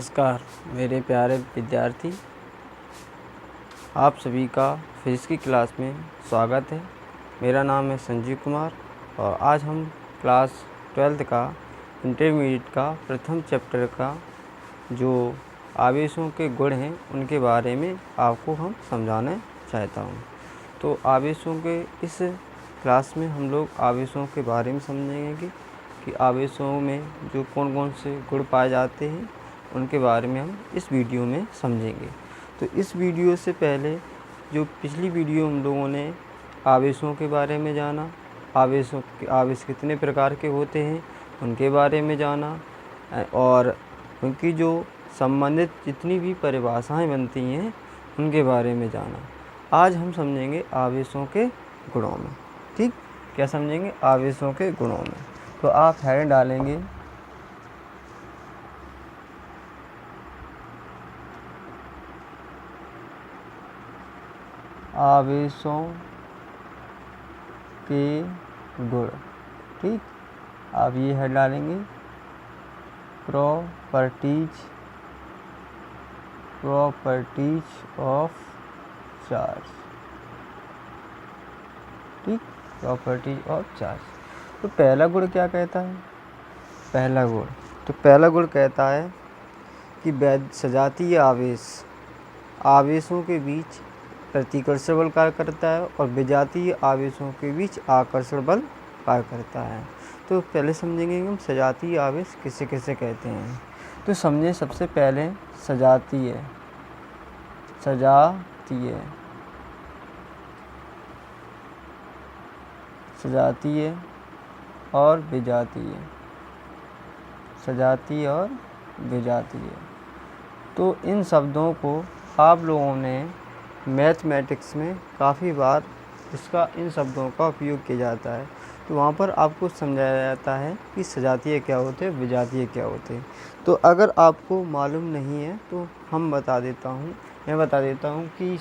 नमस्कार मेरे प्यारे विद्यार्थी, आप सभी का फिजिक्स की क्लास में स्वागत है। मेरा नाम है संजीव कुमार और आज हम क्लास 12th का इंटरमीडिएट का प्रथम चैप्टर का जो आवेशों के गुण हैं उनके बारे में आपको हम समझाना चाहता हूँ। तो आवेशों के इस क्लास में हम लोग आवेशों के बारे में समझेंगे कि आवेशों में जो कौन कौन से गुण पाए जाते हैं उनके बारे में हम इस वीडियो में समझेंगे। तो इस वीडियो से पहले जो पिछली वीडियो हम लोगों ने आवेशों के बारे में जाना, आवेश कितने प्रकार के होते हैं उनके बारे में जाना और उनकी जो संबंधित जितनी भी परिभाषाएं बनती हैं उनके बारे में जाना। आज हम समझेंगे आवेशों के गुणों में। ठीक, क्या समझेंगे? आवेशों के गुणों में। तो आप हेडिंग डालेंगे आवेशों के गुण। ठीक, आप ये हेड डालेंगे प्रॉपर्टीज ऑफ चार्ज। ठीक, प्रॉपर्टीज ऑफ चार्ज। तो पहला गुण क्या कहता है? पहला गुण कहता है कि सजातीय आवेशों के बीच प्रतिकर्षण बल कार्य करता है और विजातीय आवेशों के बीच आकर्षण बल कार्य करता है। तो पहले समझेंगे हम सजातीय आवेश किसे किसे कहते हैं। तो समझें सबसे पहले सजातीय और विजातीय। तो इन शब्दों को आप लोगों ने मैथमेटिक्स में काफ़ी बार इन शब्दों का उपयोग किया जाता है। तो वहाँ पर आपको समझाया जाता है कि सजातीय क्या होते हैं, विजातीय क्या होते हैं। तो अगर आपको मालूम नहीं है तो मैं बता देता हूँ कि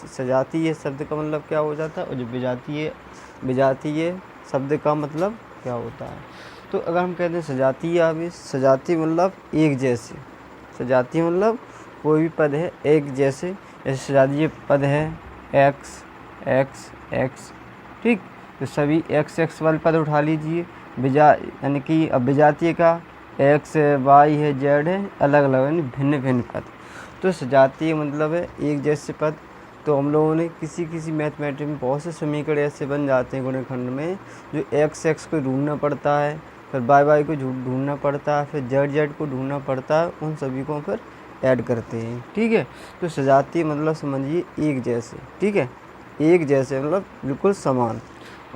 सजातीय शब्द का मतलब क्या हो जाता है और जो विजातीय शब्द का मतलब क्या होता है। तो अगर हम कहते हैं सजातीय आवेश, सजातीय मतलब एक जैसे, सजातीय मतलब कोई भी पद है एक जैसे सजातीय पद है x। ठीक, तो सभी x वाले पद उठा लीजिए। यानी कि अब विजातीय का x है, y है, z है, अलग अलग यानी भिन्न भिन्न पद। तो सजातीय मतलब है एक जैसे पद। तो हम लोगों ने किसी मैथमेटिक्स में बहुत से समीकरण ऐसे बन जाते हैं गुणनखंड में जो x को ढूंढना पड़ता है, फिर y को ढूंढना पड़ता है, फिर z को ढूंढना पड़ता है, उन सभी को फिर ऐड करते हैं। ठीक है, तो सजातीय मतलब समझिए एक जैसे। ठीक है, एक जैसे मतलब बिल्कुल समान।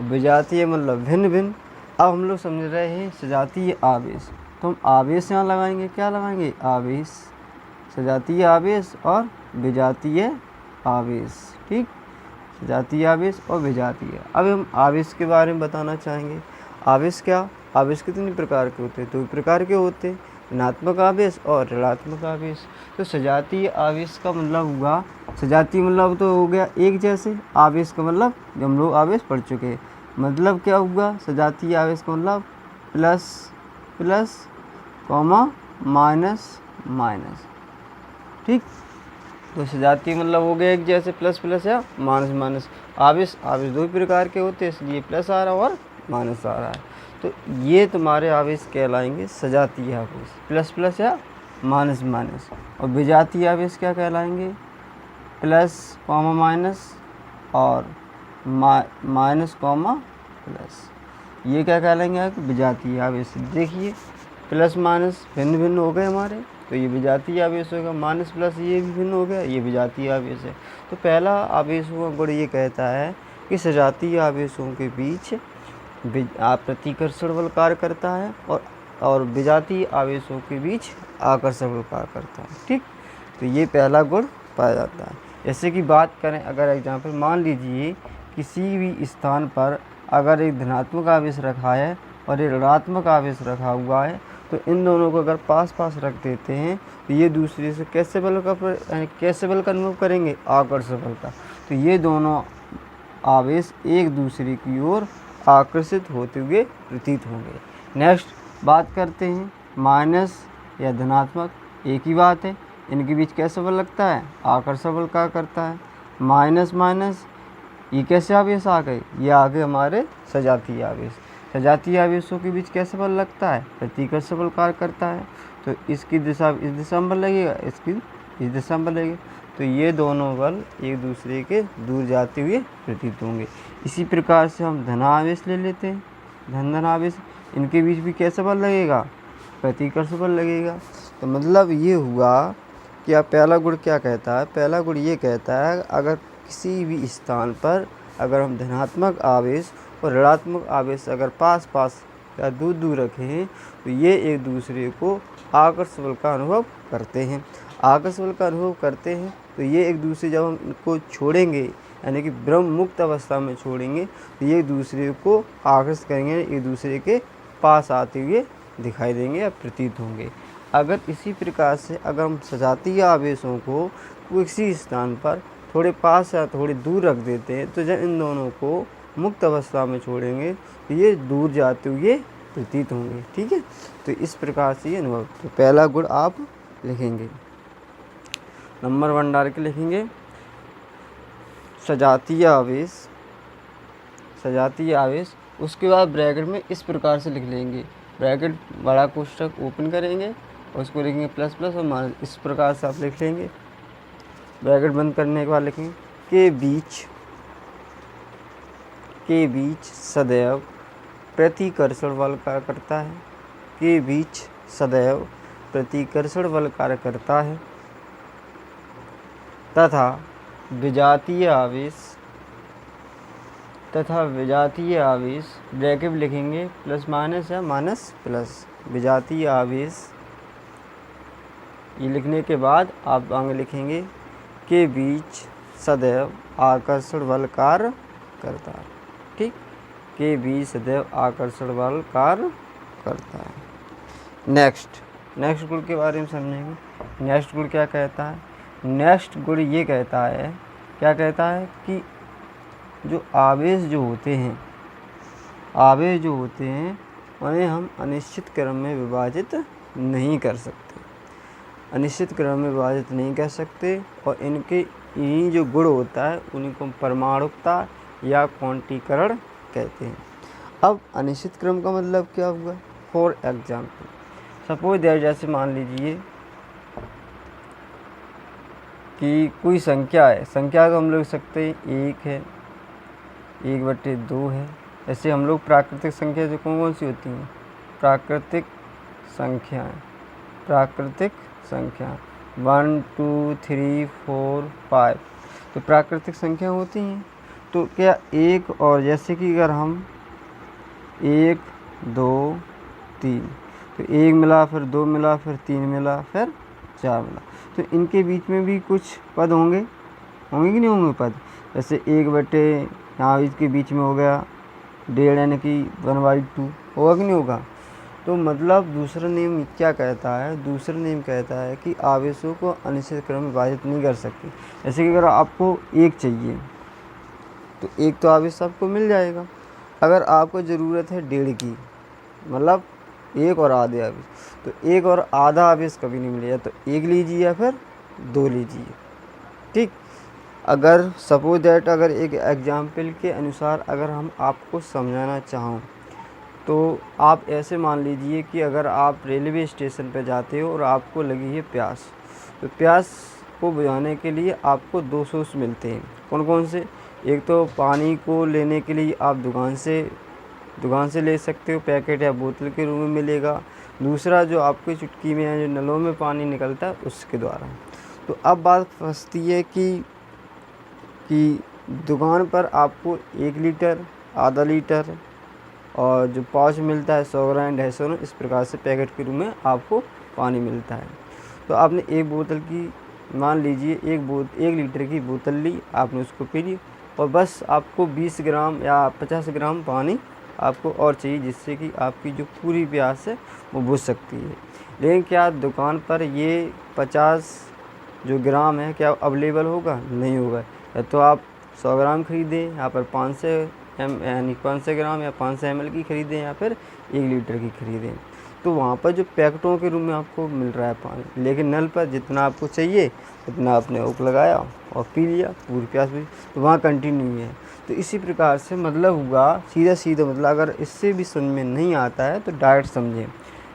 विजातीय मतलब भिन्न भिन्न। अब हम लोग समझ रहे हैं सजातीय आवेश। तो हम आवेश यहाँ लगाएंगे, क्या लगाएंगे? आवेश, सजातीय आवेश और विजातीय आवेश। ठीक, सजातीय आवेश और विजातीय। अब हम आवेश के बारे में बताना चाहेंगे। आवेश कितने प्रकार के होते हैं? 2 प्रकार के होते हैं, धनात्मक आवेश और ऋणात्मक आवेश। तो सजातीय आवेश का मतलब हुआ, सजातीय मतलब तो हो गया एक जैसे, आवेश का मतलब जो हम लोग आवेश पढ़ चुके हैं, मतलब क्या हुआ सजातीय आवेश का मतलब प्लस कॉमा माइनस। ठीक, तो सजातीय मतलब हो गया एक जैसे, प्लस या माइनस। आवेश 2 प्रकार के होते हैं, इसलिए प्लस आ रहा है और माइनस आ रहा है। तो ये तुम्हारे आवेश कहलाएंगे सजातीय आवेश, प्लस या माइनस। और विजातीय आवेश क्या कहलाएंगे? प्लस कॉमा माइनस और माइनस कॉमा प्लस। ये क्या कहलाएंगे? विजातीय आवेश। देखिए प्लस माइनस भिन्न भिन्न हो गए हमारे, तो ये विजातीय आवेश होगा। माइनस प्लस ये भी भिन्न हो गया, ये विजातीय आवेश है। तो पहला आवेशों का गुण ये कहता है कि सजातीय आवेशों के बीच प्रतिकर्षण बल कार्य करता है और विजातीय आवेशों के बीच आकर्षण बल कार्य करता है। ठीक, तो ये पहला गुण पाया जाता है। जैसे कि बात करें, अगर एग्जाम्पल मान लीजिए किसी भी स्थान पर अगर एक धनात्मक आवेश रखा है और एक ऋणात्मक आवेश रखा हुआ है, तो इन दोनों को अगर पास रख देते हैं तो ये दूसरे से कैसे बल का अनुभव करेंगे? आकर्षण बल का। तो ये दोनों आवेश एक दूसरे की ओर आकर्षित होते हुए प्रतीत होंगे। नेक्स्ट बात करते हैं माइनस या धनात्मक एक ही बात है। इनके बीच कैसे बल लगता है, आकर्षण बल कार्य करता है। माइनस माइनस ये कैसे आवेश आ गए, ये आ गए हमारे सजातीय आवेश। सजातीय आवेशों के बीच कैसे बल लगता है, प्रतिकर्षण बल कार्य करता है। तो इसकी दिशा इस दिशा में बल लगेगा, इसकी इस दिशा में बल लगेगा। तो ये दोनों बल एक दूसरे के दूर जाते हुए प्रतीत होंगे। इसी प्रकार से हम धनावेश ले लेते हैं, धन आवेश, इनके बीच भी कैसा बल लगेगा, प्रतिकर्षण बल लगेगा। तो मतलब ये हुआ कि अब पहला गुण क्या कहता है, पहला गुण ये कहता है अगर किसी भी स्थान पर अगर हम धनात्मक आवेश और ऋणात्मक आवेश अगर पास पास या दूर दूर रखें तो ये एक दूसरे को आकर्षण बल का अनुभव करते हैं। आकर्षण बल का अनुभव करते हैं तो ये एक दूसरे जब हम इनको छोड़ेंगे यानी कि ब्रह्म मुक्त अवस्था में छोड़ेंगे तो ये एक दूसरे को आकर्षित करेंगे, एक दूसरे के पास आते हुए दिखाई देंगे या प्रतीत होंगे। अगर इसी प्रकार से अगर हम सजातीय आवेशों को किसी स्थान पर थोड़े पास या थोड़ी दूर रख देते हैं तो जब इन दोनों को मुक्त अवस्था में छोड़ेंगे तो ये दूर जाते हुए प्रतीत होंगे। ठीक है, तो इस प्रकार से ये अनुभव। तो पहला गुण आप लिखेंगे, नंबर 1 डाल के लिखेंगे सजातीय आवेश, सजातीय आवेश। उसके बाद ब्रैकेट में इस प्रकार से लिख लेंगे, ब्रैकेट बड़ा कोष्ठक ओपन करेंगे उसको लिखेंगे प्लस प्लस और माइनस, इस प्रकार से आप लिख लेंगे। ब्रैकेट बंद करने के बाद लिखेंगे के बीच सदैव प्रतिकर्षण बल कार्य करता है, के बीच सदैव प्रतिकर्षण बल कार्य करता है तथा विजातीय आवेश ब्रैकेट लिखेंगे प्लस माइनस या माइनस प्लस, विजातीय आवेश ये लिखने के बाद आप आगे लिखेंगे के बीच सदैव आकर्षण बल कार्य करता है। ठीक, के बीच सदैव आकर्षण बल कार्य करता है। नेक्स्ट गुण के बारे में समझेंगे। नेक्स्ट गुण क्या कहता है, नेक्स्ट गुण ये कहता है, क्या कहता है कि जो आवेश जो होते हैं उन्हें हम अनिश्चित क्रम में विभाजित नहीं कर सकते, अनिश्चित क्रम में विभाजित नहीं कर सकते। और इनके यही जो गुण होता है उन्हीं को परमाणुकता या क्वांटीकरण कहते हैं। अब अनिश्चित क्रम का मतलब क्या हुआ, फॉर एग्जाम्पल सपोज दैट, जैसे मान लीजिए कि कोई संख्या है, संख्या को हम लोग सकते हैं 1 है, 1/2 है। ऐसे हम लोग प्राकृतिक संख्या जो कौन कौन सी होती हैं, प्राकृतिक संख्याएं 1 2 3 4 5 तो प्राकृतिक संख्या होती हैं। तो क्या एक और जैसे कि अगर हम 1 2 3 तो 1 मिला फिर 2 मिला फिर 3 मिला फिर 4 मिला, तो इनके बीच में भी कुछ पद होंगे कि नहीं होंगे पद। जैसे 1 यहाँ इसके बीच में हो गया 1.5 यानी कि 1/2 होगा कि नहीं होगा। तो मतलब दूसरा नियम क्या कहता है, दूसरा नियम कहता है कि आवेशों को अनिश्चित क्रम में विभाजित नहीं कर सकते। जैसे कि अगर आपको 1 चाहिए तो 1 तो आवेश आपको मिल जाएगा। अगर आपको ज़रूरत है 1.5 की, मतलब 1 और आधे आवेश, तो 1 और आधा आवेश कभी नहीं मिलेगा, तो 1 लीजिए या फिर 2 लीजिए। ठीक, अगर सपोज दैट अगर एक एग्जाम्पल के अनुसार अगर हम आपको समझाना चाहूँ तो आप ऐसे मान लीजिए कि अगर आप रेलवे स्टेशन पर जाते हो और आपको लगी है प्यास, तो प्यास को बुझाने के लिए आपको 2 सोर्स मिलते हैं। कौन कौन से, एक तो पानी को लेने के लिए आप दुकान से ले सकते हो, पैकेट या बोतल के रूप में मिलेगा। दूसरा जो आपकी चुटकी में जो नलों में पानी निकलता है उसके द्वारा। तो अब बात फंसती है कि दुकान पर आपको 1 लीटर, आधा लीटर और जो पाउच मिलता है 100 ग्राम 250 ग्राम, इस प्रकार से पैकेट के रूप में आपको पानी मिलता है। तो आपने एक बोतल की, मान लीजिए 1 लीटर की बोतल ली, आपने उसको पी ली और बस आपको 20 ग्राम या 50 ग्राम पानी आपको और चाहिए, जिससे कि आपकी जो पूरी प्यास है वो बुझ सकती है। लेकिन क्या दुकान पर ये 50 जो ग्राम है क्या अवेलेबल होगा, नहीं होगा। या तो आप 100 ग्राम खरीदें, यहाँ पर 500 ग्राम या 500 ml की खरीदें, या फिर 1 लीटर की खरीदें। तो वहाँ पर जो पैकेटों के रूप में आपको मिल रहा है पानी, लेकिन नल पर जितना आपको चाहिए उतना आपने हुक लगाया और पी लिया, पूरी प्यास भी, तो वहाँ कंटिन्यू है। तो इसी प्रकार से मतलब हुआ सीधा सीधा, मतलब अगर इससे भी समझ में नहीं आता है तो डायरेक्ट समझें।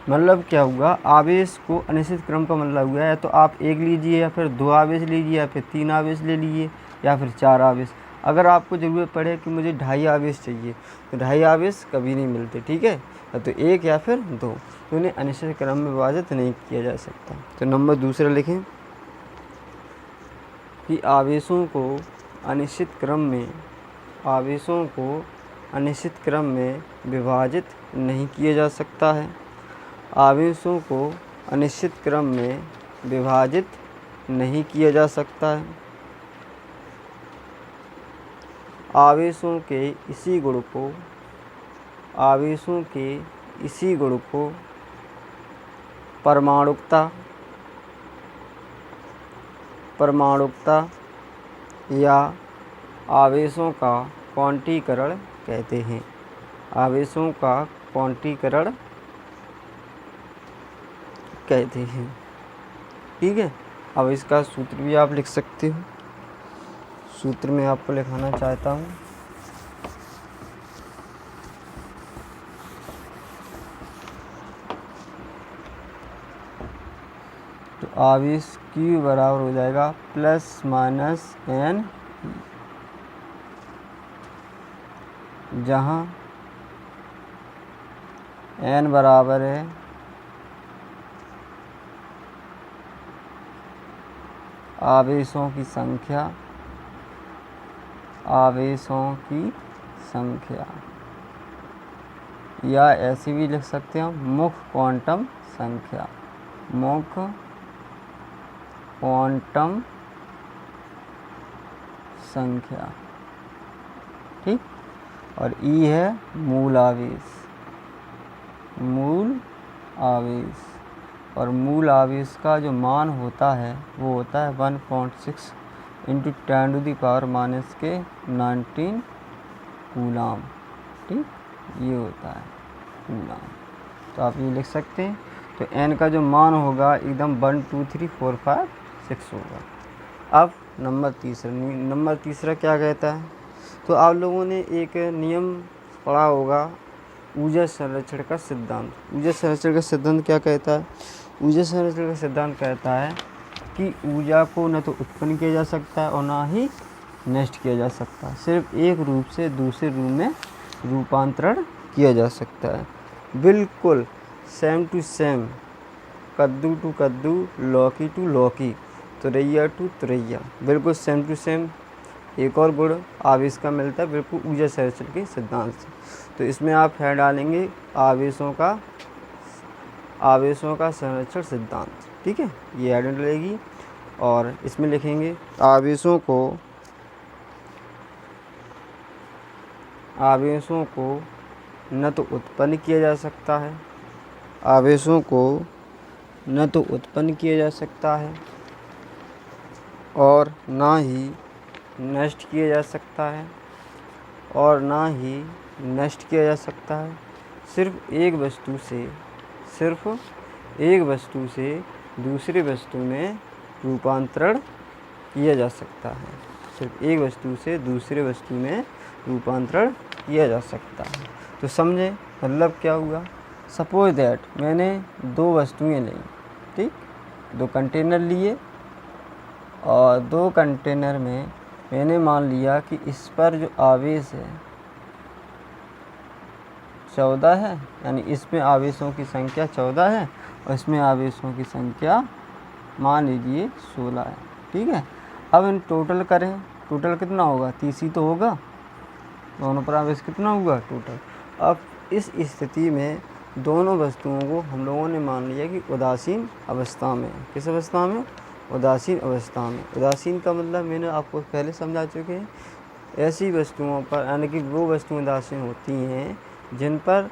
मतलब क्या हुआ, आवेश को अनिश्चित क्रम का मतलब हुआ है तो आप एक लीजिए या फिर 2 आवेश लीजिए या फिर 3 आवेश ले लीजिए या फिर 4 आवेश। अगर आपको ज़रूरत पड़े कि मुझे 2.5 आवेश चाहिए तो 2.5 आवेश कभी नहीं मिलते, ठीक है, या तो 1 या फिर 2, तो उन्हें अनिश्चित क्रम में विभाजित नहीं किया जा सकता। तो नंबर दूसरा लिखें कि आवेशों को अनिश्चित क्रम में विभाजित नहीं किया जा सकता है। आवेशों को अनिश्चित क्रम में विभाजित नहीं किया जा सकता है। आवेशों के इसी गुण को परमाणुकता या आवेशों का क्वांटीकरण कहते हैं। आवेशों का क्वांटीकरण कहते हैं, ठीक है। अब इसका सूत्र भी आप लिख सकते हो, सूत्र में आपको लिखाना चाहता हूँ। तो आवेश Q बराबर हो जाएगा ±N, जहाँ N बराबर है आवेशों की संख्या, या ऐसे भी लिख सकते हैं मुख्य क्वांटम संख्या, ठीक। और E है मूल आवेश, और मूल आवेश का जो मान होता है वो होता है 1.6 × 10⁻⁻19 कूलाम, ठीक, ये होता है कूलाम। तो आप ये लिख सकते हैं। तो N का जो मान होगा एकदम 1 2 3 4 5 6 होगा। अब नंबर तीसरा क्या कहता है, तो आप लोगों ने एक नियम पढ़ा होगा ऊर्जा संरक्षण का सिद्धांत। ऊर्जा संरक्षण का सिद्धांत क्या कहता है? ऊर्जा संरक्षण का सिद्धांत कहता है कि ऊर्जा को न तो उत्पन्न किया जा सकता है और ना ही नष्ट किया जा सकता है, सिर्फ एक रूप से दूसरे रूप में रूपांतरण किया जा सकता है। बिल्कुल सेम टू सेम, कद्दू टू कद्दू, लौकी टू लौकी, तुरैया टू तुरैया, बिल्कुल सेम टू सेम। एक और गुण आवेश का मिलता है बिल्कुल ऊर्जा संरक्षण के सिद्धांत से। तो इसमें आप है डालेंगे आवेशों का संरक्षण सिद्धांत, ठीक है, ये ऐड डलेगी। और इसमें लिखेंगे आवेशों को न तो उत्पन्न किया जा सकता है, आवेशों को न तो उत्पन्न किया जा सकता है और ना ही नष्ट किया जा सकता है, सिर्फ एक वस्तु से दूसरी वस्तु में रूपांतरण किया जा सकता है, सिर्फ एक वस्तु से दूसरे वस्तु में रूपांतरण किया जा सकता है। तो समझे मतलब क्या हुआ? सपोज दैट मैंने 2 वस्तुएं ली, ठीक, 2 कंटेनर लिए और 2 कंटेनर में मैंने मान लिया कि इस पर जो आवेश है 14 है, यानी इसमें आवेशों की संख्या 14 है और इसमें आवेशों की संख्या मान लीजिए 16 है, ठीक है। अब इन टोटल करें, टोटल कितना होगा? 30 ही तो होगा, दोनों पर आवेश कितना हुआ टोटल। अब इस स्थिति में दोनों वस्तुओं को हम लोगों ने मान लिया कि उदासीन अवस्था में। किस अवस्था में? उदासीन अवस्था में। उदासीन का मतलब मैंने आपको पहले समझा चुके हैं। ऐसी वस्तुओं पर, यानी कि वो वस्तुएं उदासीन होती हैं जिन पर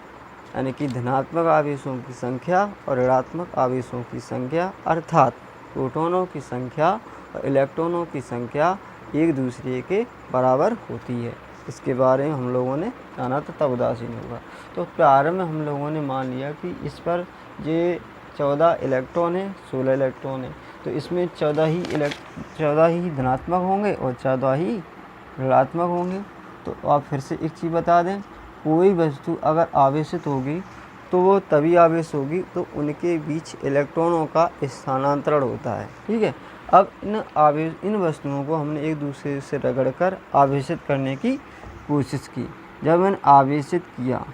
यानी कि धनात्मक आवेशों की संख्या और ऋणात्मक आवेशों की संख्या, अर्थात प्रोटॉनों की संख्या और इलेक्ट्रॉनों की संख्या एक दूसरे के बराबर होती है। इसके बारे में हम लोगों ने जाना तो तब उदासीन होगा। तो प्रारंभ में हम लोगों ने मान लिया कि इस पर ये 14 इलेक्ट्रॉन है, 16 इलेक्ट्रॉन है, तो इसमें 14 ही धनात्मक होंगे और 14 ही ऋणात्मक होंगे। तो आप फिर से एक चीज़ बता दें, कोई वस्तु अगर आवेशित होगी तो वो तभी आवेश होगी तो उनके बीच इलेक्ट्रॉनों का स्थानांतरण होता है। ठीक है, अब इन वस्तुओं को हमने एक दूसरे से रगड़कर आवेशित करने की कोशिश की। जब मैंने आवेशित किया,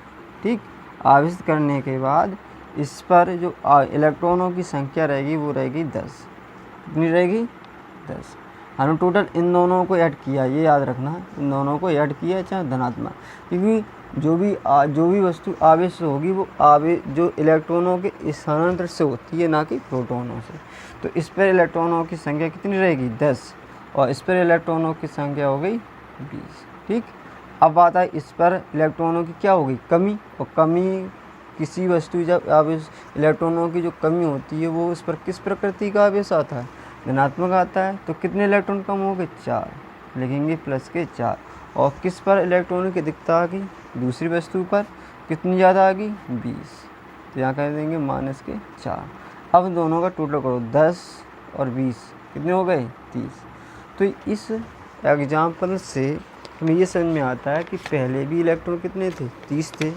ठीक, आवेशित करने के बाद इस पर जो इलेक्ट्रॉनों की संख्या रहेगी वो रहेगी 10। कितनी रहेगी? 10। हमने टोटल इन दोनों को ऐड किया, ये याद रखना, इन दोनों को ऐड किया चाहे धनात्मक, क्योंकि जो भी वस्तु आवेश होगी वो जो इलेक्ट्रॉनों के स्थानांतरण से होती है, ना कि प्रोटॉनों से। तो इस पर इलेक्ट्रॉनों की संख्या कितनी रहेगी? 10, और इस पर इलेक्ट्रॉनों की संख्या हो गई 20। ठीक, अब बात है इस पर इलेक्ट्रॉनों की क्या होगी? कमी। और कमी किसी वस्तु जब आवेश इलेक्ट्रॉनों की जो कमी होती है वो उस पर किस प्रकृति का आवेश आता है? धनात्मक आता है। तो कितने इलेक्ट्रॉन कम हो गए? 4, लिखेंगे प्लस के 4। और किस पर इलेक्ट्रॉनों की अधिकता आ गई? दूसरी वस्तु पर। कितनी ज़्यादा आ गई? 20, तो यहाँ कह देंगे माइनस के 4। अब दोनों का टोटल करो, 10 और 20 कितने हो गए? 30। तो इस एग्जाम्पल से हमें ये समझ में आता है कि पहले भी इलेक्ट्रॉन कितने थे? 30 थे।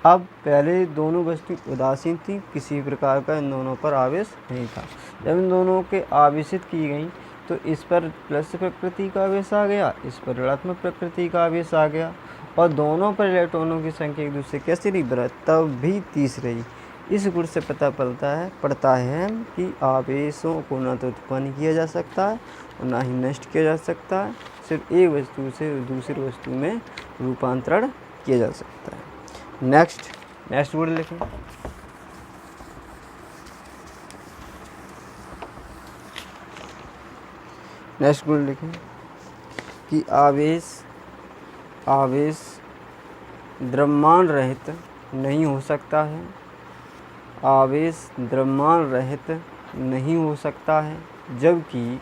अब पहले दोनों वस्तु उदासीन थी, किसी प्रकार का इन दोनों पर आवेश नहीं था। जब इन दोनों के आवेशित की गई तो इस पर प्लस प्रकृति का आवेश आ गया, इस पर ऋणात्मक प्रकृति का आवेश आ गया, और दोनों पर इलेक्ट्रॉनों की संख्या एक दूसरे कैसे रही? बराबर, तब भी 30 रही। इस गुण से पता पड़ता है कि आवेशों को न तो उत्पन्न किया जा सकता है और ना ही नष्ट किया जा सकता है, सिर्फ एक वस्तु से दूसरी वस्तु में रूपांतरण किया जा सकता है। नेक्स्ट गुण लिखें। नेक्स्ट गुण लिखें कि आवेश द्रव्यमान रहित नहीं हो सकता है। आवेश द्रव्यमान रहित नहीं हो सकता है, जबकि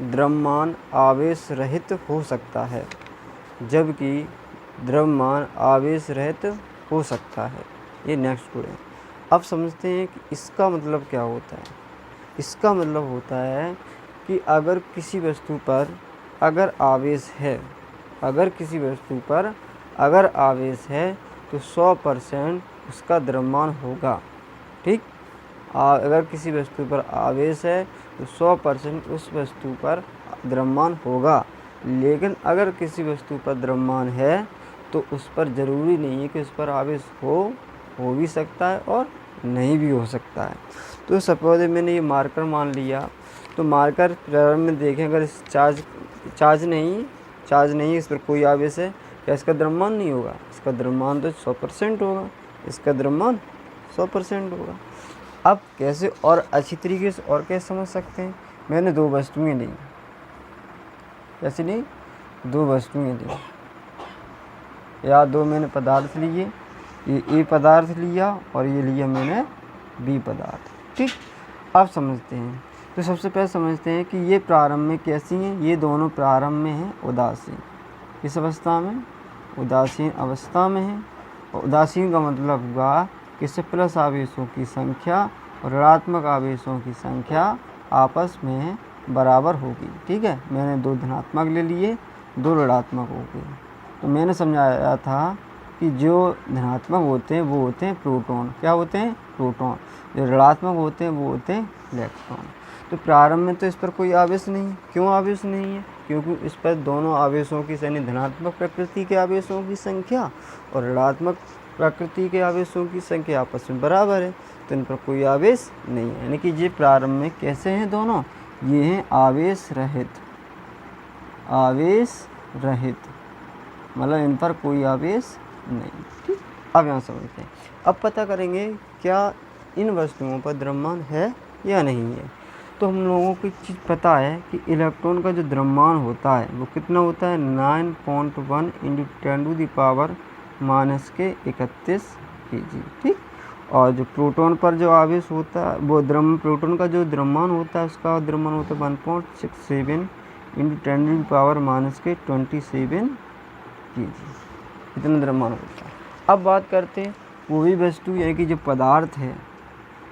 द्रव्यमान आवेश रहित हो सकता है। जबकि द्रव्यमान आवेश रहित हो सकता है। ये नेक्स्ट गुण है। अब समझते हैं कि इसका मतलब क्या होता है। इसका मतलब होता है कि अगर किसी वस्तु पर अगर आवेश है, किसी वस्तु पर अगर आवेश है तो 100% उसका द्रव्यमान होगा। ठीक, अगर किसी वस्तु पर आवेश है तो 100% उस वस्तु पर द्रव्यमान होगा। लेकिन अगर किसी वस्तु पर द्रव्यमान है तो उस पर ज़रूरी नहीं है कि उस पर आवेश हो भी सकता है और नहीं भी हो सकता है। तो सपोज मैंने ये मार्कर मान लिया, तो मार्कर प्रारंभ में देखें, अगर इस चार्ज नहीं इस पर कोई आवेश है, क्या इसका द्रव्यमान नहीं होगा? इसका द्रव्यमान तो 100% होगा, इसका द्रव्यमान 100% होगा। अब कैसे और अच्छी तरीके से और कैसे समझ सकते हैं? मैंने दो वस्तुएं ली, ऐसे नहीं, दो वस्तुएं ली या दो मैंने पदार्थ लिए, ये ए पदार्थ लिया और ये लिया मैंने बी पदार्थ। ठीक, अब समझते हैं। तो सबसे पहले समझते हैं कि ये प्रारंभ में कैसी हैं। ये दोनों प्रारंभ में हैं उदासीन, इस अवस्था में उदासीन अवस्था में है। और उदासीन का मतलब हुआ कि इससे प्लस आवेशों की संख्या और ऋणात्मक आवेशों की संख्या आपस में बराबर होगी। ठीक है, मैंने दो धनात्मक ले लिए, दो ऋणात्मक हो गए। तो मैंने समझाया था कि जो धनात्मक होते हैं वो होते हैं प्रोटॉन। क्या होते हैं? प्रोटॉन। जो ऋणात्मक होते हैं वो होते हैं इलेक्ट्रॉन। तो प्रारंभ में तो इस पर कोई आवेश नहीं। क्यों आवेश नहीं है? क्योंकि इस पर दोनों आवेशों की यानी धनात्मक प्रकृति के आवेशों की संख्या और ऋणात्मक प्रकृति के आवेशों की संख्या आपस में बराबर है, तो इन पर कोई आवेश नहीं है। यानी कि ये प्रारंभ में कैसे हैं दोनों? ये हैं आवेश रहित। मतलब इन पर कोई आवेश नहीं। ठीक, अब यहाँ समझते हैं। अब पता करेंगे क्या इन वस्तुओं पर द्रव्यमान है या नहीं है। तो हम लोगों को एक चीज़ पता है कि इलेक्ट्रॉन का जो द्रव्यमान होता है वो कितना होता है? 9.1 × 10⁻⁻31 kg। ठीक, और जो प्रोटॉन पर जो आवेश होता है वो प्रोटॉन का जो द्रव्यमान होता है उसका द्रव्यमान होता है 1.67 × 10⁻⁻27 kg। इतना द्रव्यमान होता है। अब बात करते हैं वो भी वस्तु यानी कि जो पदार्थ है,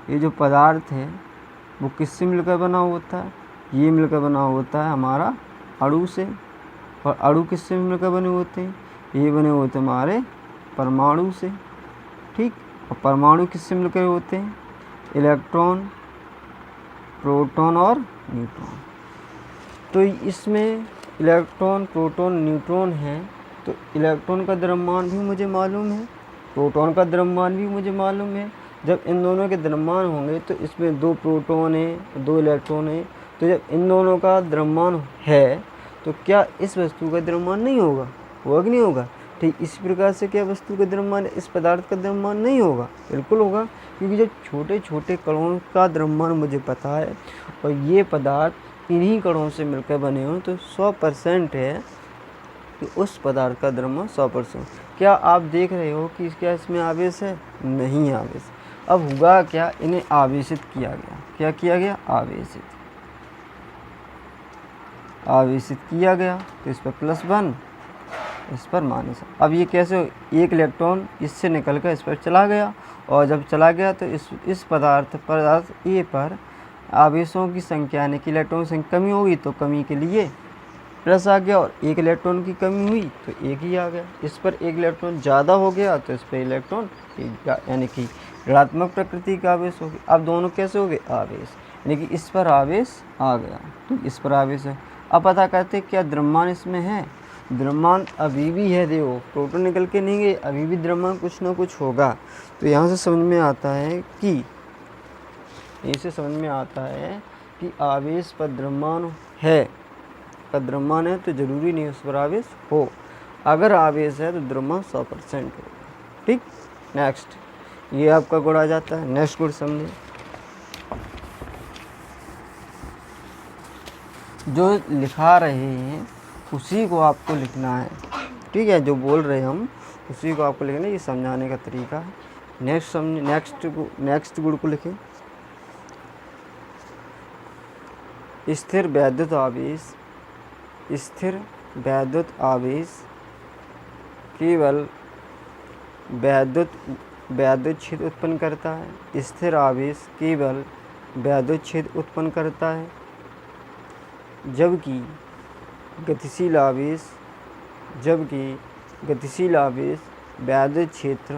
ये जो पदार्थ है वो किससे मिलकर बना होता है? ये मिलकर बना होता है हमारा अणु से। और अणु किससे मिलकर बने होते हैं? ये बने होते हैं हमारे परमाणु से। ठीक, और परमाणु किससे मिलकर होते हैं? इलेक्ट्रॉन, प्रोटॉन और न्यूट्रॉन। तो इसमें इलेक्ट्रॉन, प्रोटॉन, न्यूट्रॉन है। तो इलेक्ट्रॉन का द्रव्यमान भी मुझे मालूम है, प्रोटॉन का द्रव्यमान भी मुझे मालूम है। जब इन दोनों के द्रव्यमान होंगे तो इसमें 2 प्रोटॉन है, 2 इलेक्ट्रॉन है। तो जब इन दोनों का द्रव्यमान है तो क्या इस वस्तु का द्रव्यमान नहीं होगा? होगा कि नहीं होगा? ठीक इस प्रकार से क्या वस्तु का द्रव्यमान, इस पदार्थ का द्रव्यमान नहीं होगा? बिल्कुल होगा, क्योंकि जब छोटे छोटे कणों का द्रव्यमान मुझे पता है और ये पदार्थ इन्हीं कणों से मिलकर बने हों तो 100% है कि उस पदार्थ का द्रव्यमान 100%। क्या आप देख रहे हो कि क्या इसमें आवेश है? नहीं आवेश। अब हुआ क्या, इन्हें आवेशित किया गया। क्या किया गया? आवेशित किया गया। तो इस पर +1, इस पर -1। अब ये कैसे? एक इलेक्ट्रॉन इससे निकल कर इस पर चला गया, और जब चला गया तो इस पदार्थ ए पर आवेशों की संख्या यानी कि इलेक्ट्रॉन की संख्या कमी होगी तो कमी के लिए प्लस आ गया, और एक इलेक्ट्रॉन की कमी हुई तो एक ही आ गया। इस पर एक इलेक्ट्रॉन ज़्यादा हो गया तो इस पर इलेक्ट्रॉन यानी कि ऋणात्मक प्रकृति का आवेश हो गया। अब दोनों कैसे हो गए? आवेश, यानी कि इस पर आवेश आ गया तो इस पर आवेश है। अब पता करते क्या द्रव्यमान इसमें है? द्रव्यमान अभी भी है, देखो प्रोटॉन निकल के नहीं गए, अभी भी द्रव्यमान कुछ ना कुछ होगा। तो यहाँ से समझ में आता है कि आवेश पर द्रव्यमान है, तो ज़रूरी नहीं उस पर आवेश हो। अगर आवेश है तो द्रव्यमान 100% होगा। ठीक, नेक्स्ट ये आपका गुण आ जाता है। नेक्स्ट गुण समझे, जो लिखा रहे हैं उसी को आपको लिखना है। ठीक है, जो बोल रहे हैं हम उसी को आपको लिखना है, ये समझाने का तरीका है। नेक्स्ट समझे, नेक्स्ट गुण को लिखें। स्थिर वैद्युत आवेश केवल वैद्युत क्षेत्र उत्पन्न करता है। स्थिर आवेश केवल वैद्युत क्षेत्र उत्पन्न करता है, जबकि गतिशील आवेश वैद्युत क्षेत्र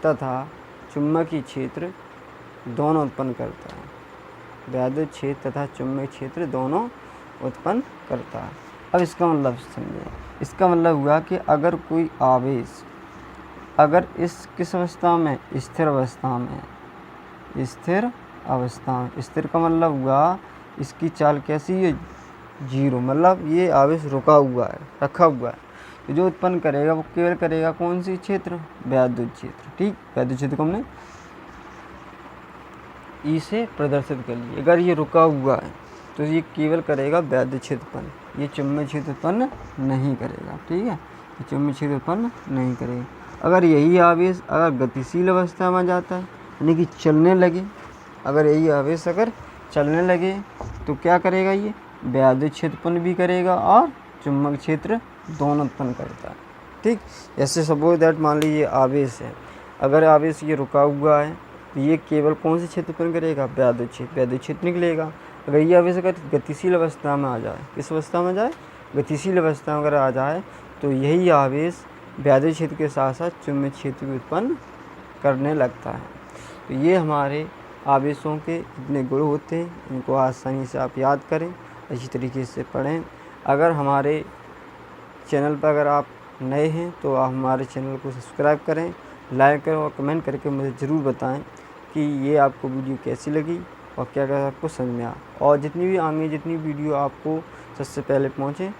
तथा चुंबकीय क्षेत्र दोनों उत्पन्न करता है। वैद्युत क्षेत्र तथा चुंबकीय क्षेत्र दोनों उत्पन्न करता है। अब इसका मतलब समझें। इसका मतलब हुआ कि अगर कोई आवेश अगर किस अवस्था में? स्थिर अवस्था में। स्थिर का मतलब हुआ इसकी चाल कैसी है? 0, मतलब ये आवेश रुका हुआ है, रखा हुआ है। तो जो उत्पन्न करेगा वो केवल करेगा कौन सी क्षेत्र? वैद्युत क्षेत्र। ठीक, वैद्युत क्षेत्र को हमने ई से प्रदर्शित कर लिया। अगर ये रुका हुआ है तो ये केवल करेगा वैद्युत क्षेत्र उत्पन्न, ये चुंबकीय क्षेत्र उत्पन्न नहीं करेगा। ठीक है, ये चुंबकीय क्षेत्र उत्पन्न नहीं करेगा। अगर यही आवेश अगर गतिशील अवस्था में जाता है यानी कि चलने लगे, अगर यही आवेश अगर चलने लगे तो क्या करेगा? ये वैद्युत क्षेत्र उत्पन्न भी करेगा और चुंबकीय क्षेत्र दोनों उत्पन्न करता है। ठीक, ऐसे सपोज दैट मान लीजिए आवेश है, अगर आवेश ये रुका हुआ है तो ये केवल कौन से क्षेत्र उत्पन्न करेगा? वैद्युत क्षेत्र निकलेगा। अगर ये आवेश अगर गतिशील अवस्था में आ जाए, किस अवस्था में जाए? गतिशील अवस्था में अगर आ जाए तो यही आवेश वैद्युत क्षेत्र के साथ साथ चुंबकीय क्षेत्र भी उत्पन्न करने लगता है। तो ये हमारे आवेशों के जितने गुण होते हैं इनको आसानी से आप याद करें, अच्छी तरीके से पढ़ें। अगर हमारे चैनल पर अगर आप नए हैं तो आप हमारे चैनल को सब्सक्राइब करें, लाइक करें और कमेंट करके मुझे ज़रूर बताएं कि ये आपको वीडियो कैसी लगी और क्या क्या आपको समझ में आया। और जितनी वीडियो आपको सबसे पहले पहुँचे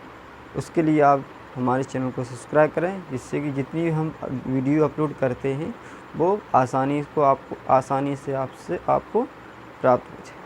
उसके लिए आप हमारे चैनल को सब्सक्राइब करें, जिससे कि जितनी भी हम वीडियो अपलोड करते हैं वो आसानी से आपको प्राप्त हो जाए।